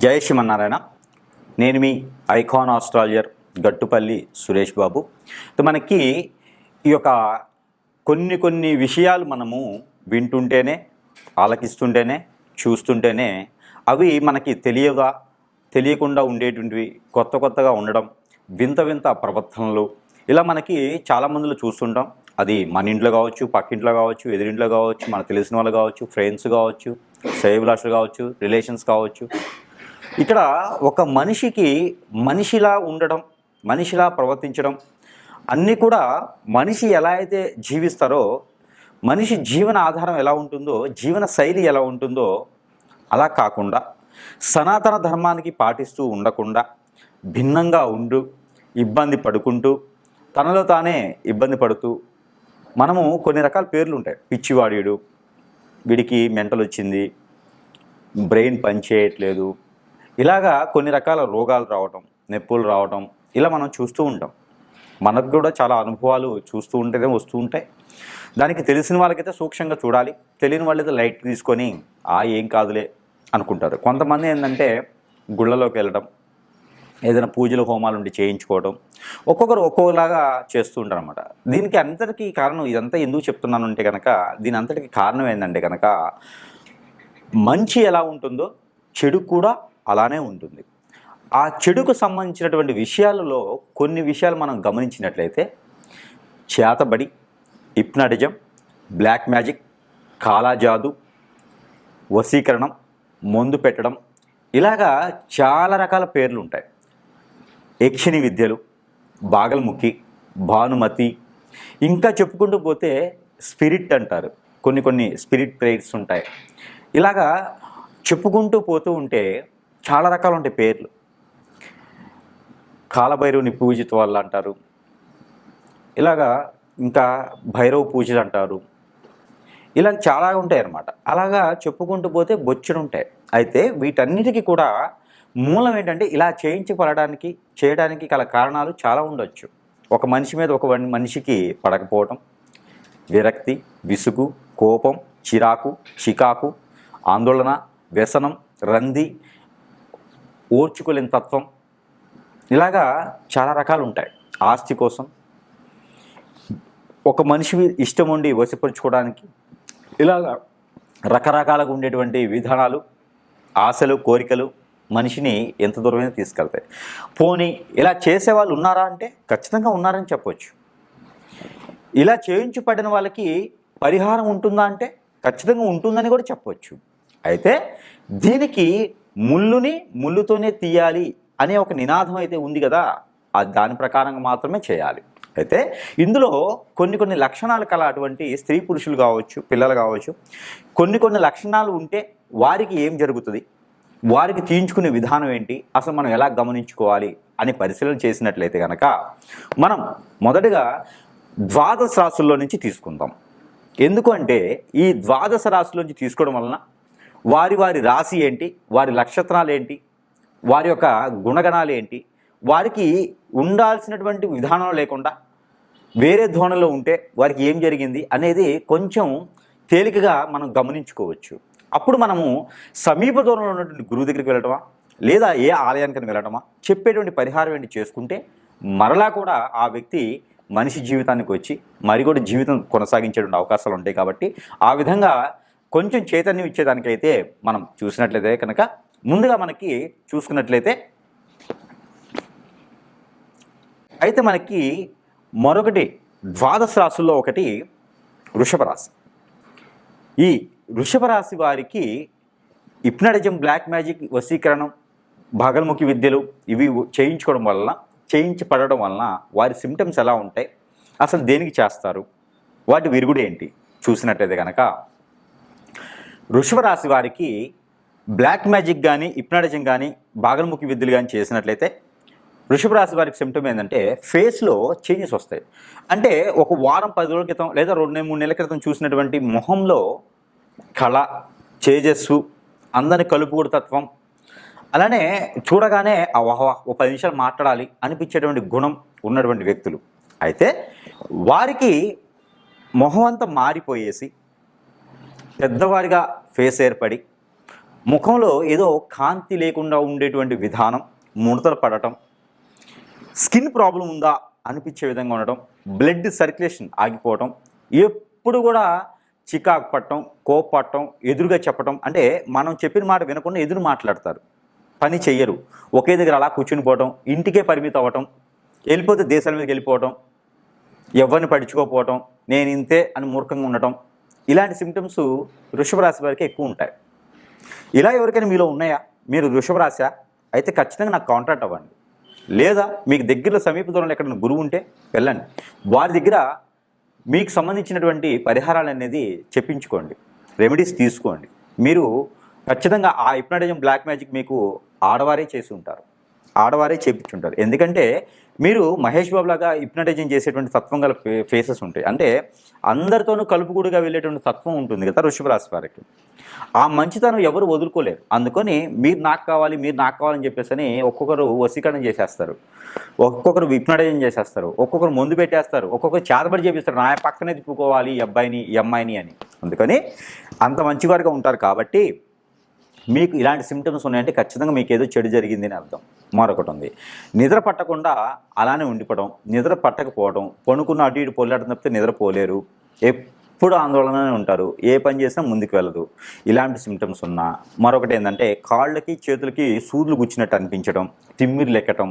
జై శ్రీమన్నారాయణ. నేను మీ icon astrologer Gattupalli Suresh Babu. మనకి ఈ యొక్క కొన్ని విషయాలు మనము వింటుంటేనే, ఆలకిస్తుంటేనే, చూస్తుంటేనే అవి మనకి తెలియకుండా ఉండేటువంటివి, కొత్తగా ఉండడం, వింత ప్రవర్తనలు ఇలా మనకి చాలామందిలో చూస్తుంటాం. అది మన ఇంట్లో కావచ్చు, పక్కింట్లో కావచ్చు, ఎదురింట్లో కావచ్చు, మనకు తెలిసిన వాళ్ళు కావచ్చు, ఫ్రెండ్స్ కావచ్చు, శ్రేయోభిలాషులు కావచ్చు, రిలేషన్స్ కావచ్చు. ఇక్కడ ఒక మనిషికి మనిషిలా ఉండడం, మనిషిలా ప్రవర్తించడం అన్నీ కూడా మనిషి ఎలా అయితే జీవిస్తారో, మనిషి జీవన ఆధారం ఎలా ఉంటుందో, జీవన శైలి ఎలా ఉంటుందో అలా కాకుండా సనాతన ధర్మానికి పాటిస్తూ ఉండకుండా భిన్నంగా ఇబ్బంది పడుకుంటూ తనలో తానే ఇబ్బంది పడుతూ మనము కొన్ని రకాల పేర్లు ఉంటాయి. పిచ్చివాడీడు, వీడికి మెంటల్ వచ్చింది, బ్రెయిన్ పనిచేయట్లేదు, ఇలాగా కొన్ని రకాల రోగాలు రావటం, నొప్పులు రావటం ఇలా మనం చూస్తూ ఉంటాం. మనకు కూడా చాలా అనుభవాలు చూస్తూ ఉంటేనే వస్తూ ఉంటాయి. దానికి తెలిసిన వాళ్ళకైతే సూక్ష్మంగా చూడాలి, తెలియని వాళ్ళైతే లైట్ తీసుకొని ఏం కాదులే అనుకుంటారు. కొంతమంది ఏంటంటే గుళ్ళలోకి వెళ్ళడం, ఏదైనా పూజలు హోమాలు ఉండి చేయించుకోవడం, ఒక్కొక్కరు ఒక్కొక్కలాగా చేస్తూ ఉంటారు అన్నమాట. దీనికి అంతటికీ కారణం, ఇదంతా ఎందుకు చెప్తున్నాను అంటే కనుక, దీని అంతటికి కారణం ఏంటంటే కనుక, మంచి ఎలా ఉంటుందో చెడు కూడా అలానే ఉంటుంది. ఆ చెడుకు సంబంధించినటువంటి విషయాలలో కొన్ని విషయాలు మనం గమనించినట్లయితే చేతబడి, హిప్నాటిజం, బ్లాక్ మ్యాజిక్, కాలాజాదు, వశీకరణం, మందు పెట్టడం, ఇలాగా చాలా రకాల పేర్లు ఉంటాయి. యక్షిణి విద్యలు, బాగల్ముఖి, భానుమతి, ఇంకా చెప్పుకుంటూ పోతే స్పిరిట్ అంటారు. కొన్ని స్పిరిట్ ప్రేయర్స్ ఉంటాయి. ఇలాగా చెప్పుకుంటూ పోతూ ఉంటే చాలా రకాలు ఉంటాయి పేర్లు. కాలభైరవుని పూజిత వాళ్ళు అంటారు, ఇలాగా ఇంకా భైరవ పూజలు అంటారు, ఇలా చాలా ఉంటాయి అన్నమాట. అలాగా చెప్పుకుంటూ పోతే బొచ్చుడు ఉంటాయి. అయితే వీటన్నిటికీ కూడా మూలం ఏంటంటే, ఇలా చేయడానికి గల కారణాలు చాలా ఉండొచ్చు. ఒక మనిషి మీద ఒక మనిషికి పడకపోవటం, విరక్తి, విసుగు, కోపం, చిరాకు, చికాకు, ఆందోళన, వ్యసనం, రంది, ఓర్చుకోలేని తత్వం, ఇలాగా చాలా రకాలు ఉంటాయి. ఆస్తి కోసం, ఒక మనిషి ఇష్టం ఉండి వశపరుచుకోవడానికి, ఇలాగా రకరకాలుగా ఉండేటువంటి విధానాలు, ఆశలు, కోరికలు మనిషిని ఎంత దూరమైనా తీసుకెళ్తాయి. పోనీ ఇలా చేసేవాళ్ళు ఉన్నారా అంటే ఖచ్చితంగా ఉన్నారని చెప్పవచ్చు. ఇలా చేయించబడిన వాళ్ళకి పరిహారం ఉంటుందా అంటే ఖచ్చితంగా ఉంటుందని కూడా చెప్పవచ్చు. అయితే దీనికి ముళ్ళుతోనే తీయాలి అనే ఒక నినాదం అయితే ఉంది కదా, దాని ప్రకారంగా మాత్రమే చేయాలి. అయితే ఇందులో కొన్ని లక్షణాలు కల అటువంటి స్త్రీ పురుషులు కావచ్చు, పిల్లలు కావచ్చు, కొన్ని లక్షణాలు ఉంటే వారికి ఏం జరుగుతుంది, వారికి తీయించుకునే విధానం ఏంటి, అసలు మనం ఎలా గమనించుకోవాలి అని పరిశీలన చేసినట్లయితే కనుక, మనం మొదటగా ద్వాదశ రాశుల్లో నుంచి తీసుకుందాం. ఎందుకంటే ఈ ద్వాదశ రాశుల్లోంచి తీసుకోవడం వలన వారి రాశి ఏంటి, వారి నక్షత్రాలు ఏంటి, వారి యొక్క గుణగణాలు ఏంటి, వారికి ఉండాల్సినటువంటి విధానం లేకుండా వేరే ధోరణిలో ఉంటే వారికి ఏం జరిగింది అనేది కొంచెం తేలికగా మనం గమనించుకోవచ్చు. అప్పుడు మనము సమీప దూరంలో ఉన్నటువంటి గురువు దగ్గరికి వెళ్ళటమా, లేదా ఏ ఆలయానికి వెళ్ళటమా, చెప్పేటువంటి పరిహారం ఏంటి చేసుకుంటే మరలా కూడా ఆ వ్యక్తి మనిషి జీవితానికి వచ్చి మరి కూడా జీవితం కొనసాగించేటువంటి అవకాశాలు ఉంటాయి. కాబట్టి ఆ విధంగా కొంచెం చైతన్యం ఇచ్చేదానికైతే మనం చూసినట్లయితే కనుక, ముందుగా మనకి చూసుకున్నట్లయితే అయితే మనకి మరొకటి ద్వాదశ రాశుల్లో ఒకటి వృషభ రాశి. ఈ వృషభ రాశి వారికి హిప్నాటిజం, బ్లాక్ మ్యాజిక్, వశీకరణం, భాగల్ముఖి విద్యలు ఇవి చేయించబడడం వలన వారి సిమ్టమ్స్ ఎలా ఉంటాయి, అసలు దేనికి చేస్తారు, వాటి విరుగుడు ఏంటి చూసినట్లయితే కనుక, వృషభ రాశి వారికి బ్లాక్ మ్యాజిక్ కానీ, హిప్నాటిజం కానీ, భాగల్ముఖి విద్యలు కానీ చేసినట్లయితే వృషభ రాశి వారికి సిమ్టమ్ ఏంటంటే ఫేస్లో చేంజెస్ వస్తాయి. అంటే ఒక వారం 10 రోజుల క్రితం లేదా 2-3 నెలల క్రితం చూసినటువంటి మొహంలో కళ, తేజస్సు, అందరిని కలుపుకోడు తత్వం, అలానే చూడగానే ఓ 10 నిమిషాలు మాట్లాడాలి అనిపించేటువంటి గుణం ఉన్నటువంటి వ్యక్తులు. అయితే వారికి మొహం అంతా మారిపోయేసి పెద్దవారిగా ఫేస్ ఏర్పడి ముఖంలో ఏదో కాంతి లేకుండా ఉండేటువంటి విధానం, ముడతలు పడటం, స్కిన్ ప్రాబ్లం ఉందా అనిపించే విధంగా ఉండటం, బ్లడ్ సర్క్యులేషన్ ఆగిపోవటం, ఎప్పుడు కూడా చికాకు పట్టడం, కోపపడటం, ఎదురుగా చెప్పటం, అంటే మనం చెప్పిన మాట వినకుండా ఎదురు మాట్లాడతారు, పని చెయ్యరు, ఒకే దగ్గర అలా కూర్చుని పోవటం, ఇంటికే పరిమితం అవ్వటం, వెళ్ళిపోతే దేశాల మీదకి వెళ్ళిపోవటం, ఎవరిని పడుచుకోకపోవటం, నేను ఇంతే అని మూర్ఖంగా ఉండటం, ఇలాంటి సిమ్టమ్స్ వృషభ రాశి వారికి ఎక్కువ ఉంటాయి. ఇలా ఎవరికైనా మీలో ఉన్నాయా? మీరు వృషభ రాశా అయితే ఖచ్చితంగా నాకు కాంటాక్ట్ అవ్వండి. లేదా మీకు దగ్గరలో సమీప దూరంలో ఎక్కడైనా గురువు ఉంటే వెళ్ళండి, వారి దగ్గర మీకు సంబంధించినటువంటి పరిహారాలు అనేది చెప్పించుకోండి, రెమెడీస్ తీసుకోండి. మీరు ఖచ్చితంగా ఆ హిప్నటిజం బ్లాక్ మ్యాజిక్ మీకు ఆడవారే చేసి ఉంటారు, ఆడవారే చేపించుంటారు. ఎందుకంటే మీరు మహేష్ బాబు లాగా హిప్నటైజింగ్ చేసేటువంటి తత్వం గల ఫేసెస్ ఉంటాయి. అంటే అందరితోనూ కలుపుకూడుగా వెళ్ళేటువంటి తత్వం ఉంటుంది కదా వృషభ రాశి వారికి. ఆ మంచితనం ఎవరు వదులుకోలేరు. అందుకని మీరు నాకు కావాలి, మీరు నాకు కావాలని చెప్పేసి ఒక్కొక్కరు వశీకరణ చేసేస్తారు, ఒక్కొక్కరు హిప్నటైజింగ్ చేసేస్తారు, ఒక్కొక్కరు ముందు పెట్టేస్తారు, ఒక్కొక్కరు చేతబడి చేపిస్తారు, నా పక్కనే తిప్పుకోవాలి ఈ అబ్బాయిని ఈ అమ్మాయిని అని. అందుకని అంత మంచివారుగా ఉంటారు. కాబట్టి మీకు ఇలాంటి సిమ్టమ్స్ ఉన్నాయంటే ఖచ్చితంగా మీకు ఏదో చెడు జరిగింది అని అర్థం. మరొకటి ఉంది, నిద్ర పట్టకుండా అలానే ఉండిపోవడం, నిద్ర పట్టకపోవడం, పనుకున్న అటు ఇటు పొల్లాటం తప్పితే నిద్రపోలేరు, ఎప్పుడు ఆందోళననే ఉంటారు, ఏ పని చేసినా ముందుకు వెళ్ళదు. ఇలాంటి సిమ్టమ్స్ ఉన్నా. మరొకటి ఏంటంటే కాళ్ళకి చేతులకి సూదులు గుచ్చినట్టు అనిపించడం, తిమ్మిరి లెక్కటం,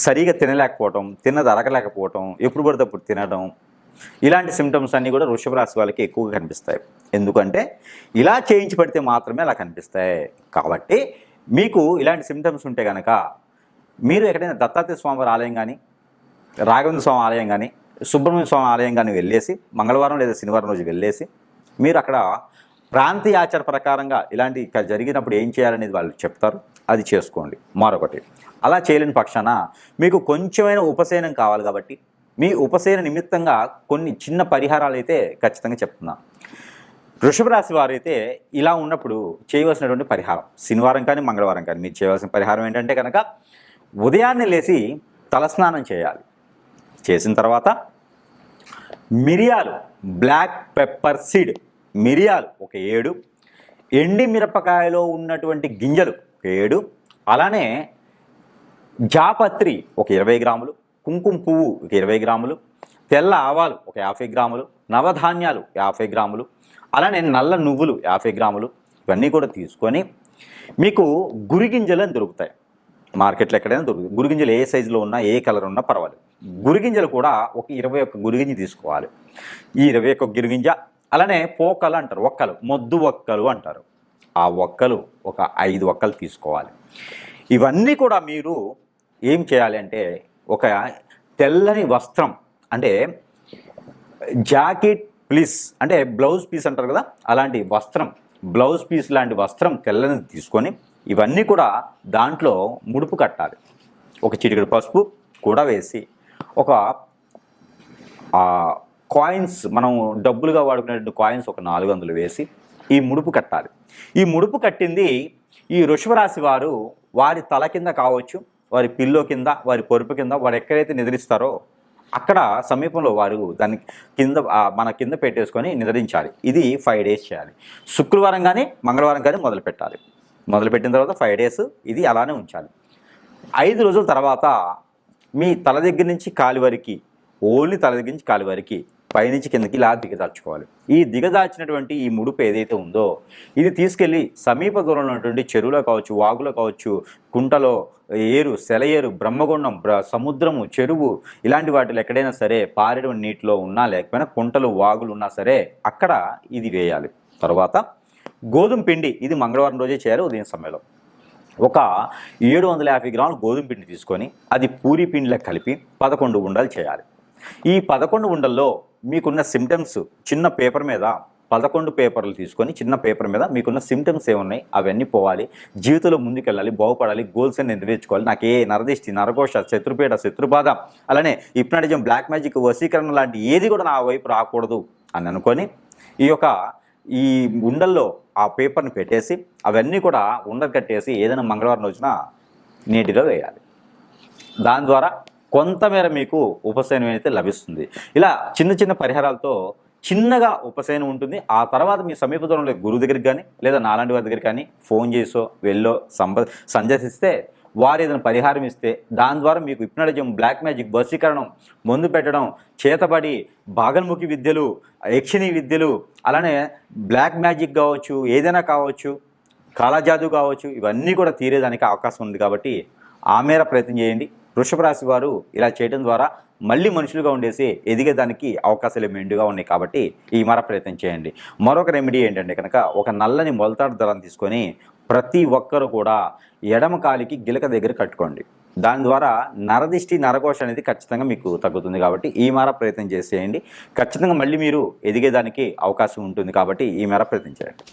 సరిగా తినలేకపోవటం, తిన్నది అరగలేకపోవటం, ఎప్పుడు పడితే అప్పుడు తినడం, ఇలాంటి సిమ్టమ్స్ అన్నీ కూడా వృషభ రాశి వాళ్ళకి ఎక్కువగా కనిపిస్తాయి. ఎందుకంటే ఇలా చేయించి పడితే మాత్రమే అలా కనిపిస్తాయి. కాబట్టి మీకు ఇలాంటి సిమ్టమ్స్ ఉంటే కనుక మీరు ఎక్కడైనా దత్తాత్రేయ స్వామి ఆలయం కానీ, రాఘవేంద్ర స్వామి ఆలయం కానీ, సుబ్రహ్మణ్య స్వామి ఆలయం కానీ వెళ్ళేసి మంగళవారం లేదా శనివారం రోజు వెళ్ళేసి మీరు అక్కడ ప్రాంతీయ ఆచార ప్రకారంగా ఇలాంటి జరిగినప్పుడు ఏం చేయాలనేది వాళ్ళు చెప్తారు, అది చేసుకోండి. మరొకటి, అలా చేయలేని పక్షాన మీకు కొంచెమైన ఉపశమనం కావాలి కాబట్టి మీ ఉపశమన నిమిత్తంగా కొన్ని చిన్న పరిహారాలు అయితే ఖచ్చితంగా చెప్తున్నాను. వృషభ రాశి వారు అయితే ఇలా ఉన్నప్పుడు చేయవలసినటువంటి పరిహారం, శనివారం కానీ మంగళవారం కానీ మీరు చేయవలసిన పరిహారం ఏంటంటే కనుక ఉదయాన్నే లేచి తలస్నానం చేయాలి. చేసిన తర్వాత మిరియాలు, బ్లాక్ పెప్పర్ సీడ్ మిరియాలు ఒక 7, ఎండి మిరపకాయలో ఉన్నటువంటి గింజలు ఒక 7, అలానే జాపత్రి ఒక 20 గ్రాములు, కుంకుమ పువ్వు ఒక 20 గ్రాములు, తెల్ల ఆవాలు ఒక 50 గ్రాములు, నవధాన్యాలు 50 గ్రాములు, అలానే నల్ల నువ్వులు 50 గ్రాములు, ఇవన్నీ కూడా తీసుకొని మీకు గురిగింజలు అని దొరుకుతాయి మార్కెట్లో, ఎక్కడైనా దొరుకుతాయి. గురిగింజలు ఏ సైజులో ఉన్నా ఏ కలర్ ఉన్నా పర్వాలేదు. గురిగింజలు కూడా ఒక 21 గురిగింజ తీసుకోవాలి. ఈ 21 గురిగింజ, అలానే పోకలు అంటారు, ఒక్కలు, మొద్దు ఒక్కలు అంటారు, ఆ ఒక్కలు ఒక 5 ఒక్కలు తీసుకోవాలి. ఇవన్నీ కూడా మీరు ఏం చేయాలి అంటే ఒక తెల్లని వస్త్రం, అంటే జాకెట్ పీస్ అంటే బ్లౌజ్ పీస్ అంటారు కదా, అలాంటి వస్త్రం, బ్లౌజ్ పీస్ లాంటి వస్త్రం తెల్లని తీసుకొని ఇవన్నీ కూడా దాంట్లో ముడుపు కట్టాలి. ఒక చిటికెడు పసుపు కూడా వేసి ఒక కాయిన్స్, మనం డబ్బులుగా వాడుకునేటువంటి కాయిన్స్ ఒక 400 వేసి ఈ ముడుపు కట్టాలి. ఈ ముడుపు కట్టింది ఈ వృషభ రాశి వారు వారి తల కింద కావచ్చు, వారి పిల్లో కింద, వారి పొరుపు కింద, వారు ఎక్కడైతే నిద్రిస్తారో అక్కడ సమీపంలో వారు దాని కింద మన కింద పెట్టేసుకొని నిద్రించాలి. ఇది 5 డేస్ చేయాలి. శుక్రవారం కానీ మంగళవారం కానీ మొదలు పెట్టాలి. మొదలుపెట్టిన తర్వాత 5 డేస్ ఇది అలానే ఉంచాలి. 5 రోజుల తర్వాత మీ తల దగ్గర నుంచి కాలి వరకు, ఓన్లీ తల దగ్గర నుంచి కాలి వరకు పైనుంచి కిందకి ఇలా దిగదార్చుకోవాలి. ఈ దిగదార్చినటువంటి ఈ ముడుపు ఏదైతే ఉందో ఇది తీసుకెళ్ళి సమీప దూరంలో ఉన్నటువంటి చెరువులో కావచ్చు, వాగులో కావచ్చు, కుంటలో, ఏరు, సెలయేరు, బ్రహ్మగుండం, సముద్రము, చెరువు, ఇలాంటి వాటిలో ఎక్కడైనా సరే పారేడు నీటిలో ఉన్నా లేకపోయినా కుంటలు, వాగులు ఉన్నా సరే అక్కడ ఇది వేయాలి. తర్వాత గోధుమ పిండి, ఇది మంగళవారం రోజే చేయాలి. ఉదయం సమయంలో ఒక 750 గ్రాములు గోధుమ పిండి తీసుకొని అది పూరి పిండిలో కలిపి 11 ఉండలు చేయాలి. ఈ 11 ఉండల్లో మీకున్న సిమ్టమ్స్ చిన్న పేపర్ మీద 11 పేపర్లు తీసుకొని చిన్న పేపర్ మీద మీకున్న సిమ్టమ్స్ ఏమున్నాయి అవన్నీ పోవాలి. జీవితంలో ముందుకెళ్ళాలి, బాగుపడాలి, గోల్స్ అన్ని నెరవేర్చుకోవాలి. నాకు ఏ నరదిష్టి, నరఘోష, శత్రుపీడ, శత్రుబాధ, అలానే హిప్నటిజం, బ్లాక్ మ్యాజిక్, వశీకరణ లాంటి ఏది కూడా నా వైపు రాకూడదు అని అనుకొని ఈ ఉండల్లో ఆ పేపర్ని పెట్టేసి అవన్నీ కూడా ఉండలు కట్టేసి ఏదైనా మంగళవారం రోజున నీటిలో వేయాలి. దాని ద్వారా కొంతమేర మీకు ఉపశమనం అయితే లభిస్తుంది. ఇలా చిన్న చిన్న పరిహారాలతో చిన్నగా ఉపశమనం ఉంటుంది. ఆ తర్వాత మీ సమీప దూరంలో గురువు దగ్గరికి కానీ లేదా నాలాంటి వారి దగ్గరికి కానీ ఫోన్ చేసో వెళ్ళో సందర్శిస్తే వారు ఏదైనా పరిహారం ఇస్తే దాని ద్వారా మీకు హిప్నోటిజం, బ్లాక్ మ్యాజిక్, వశీకరణం, మందు పెట్టడం, చేతబడి, బాగల్ముఖి విద్యలు, యక్షిణీ విద్యలు, అలానే బ్లాక్ మ్యాజిక్ కావచ్చు, ఏదైనా కావచ్చు, కాలాజాదు కావచ్చు, ఇవన్నీ కూడా తీరేదానికి అవకాశం ఉంది. కాబట్టి ఆ మేర ప్రయత్నం చేయండి. వృషభ రాశి వారు ఇలా చేయడం ద్వారా మళ్ళీ మనుషులుగా ఉండేసి ఎదిగేదానికి అవకాశాలు మెండుగా ఉన్నాయి. కాబట్టి ఈ మేర ప్రయత్నం చేయండి. మరొక రెమెడీ ఏంటంటే కనుక ఒక నల్లని మొలతాడు దారాన్ని తీసుకొని ప్రతి ఒక్కరు కూడా ఎడమ కాలికి గిలక దగ్గర కట్టుకోండి. దాని ద్వారా నరదిష్టి, నరఘోష అనేది ఖచ్చితంగా మీకు తగ్గుతుంది. కాబట్టి ఈ మేర ప్రయత్నం చేసేయండి. ఖచ్చితంగా మళ్ళీ మీరు ఎదిగేదానికి అవకాశం ఉంటుంది. కాబట్టి ఈ మేర ప్రయత్నం చేయండి.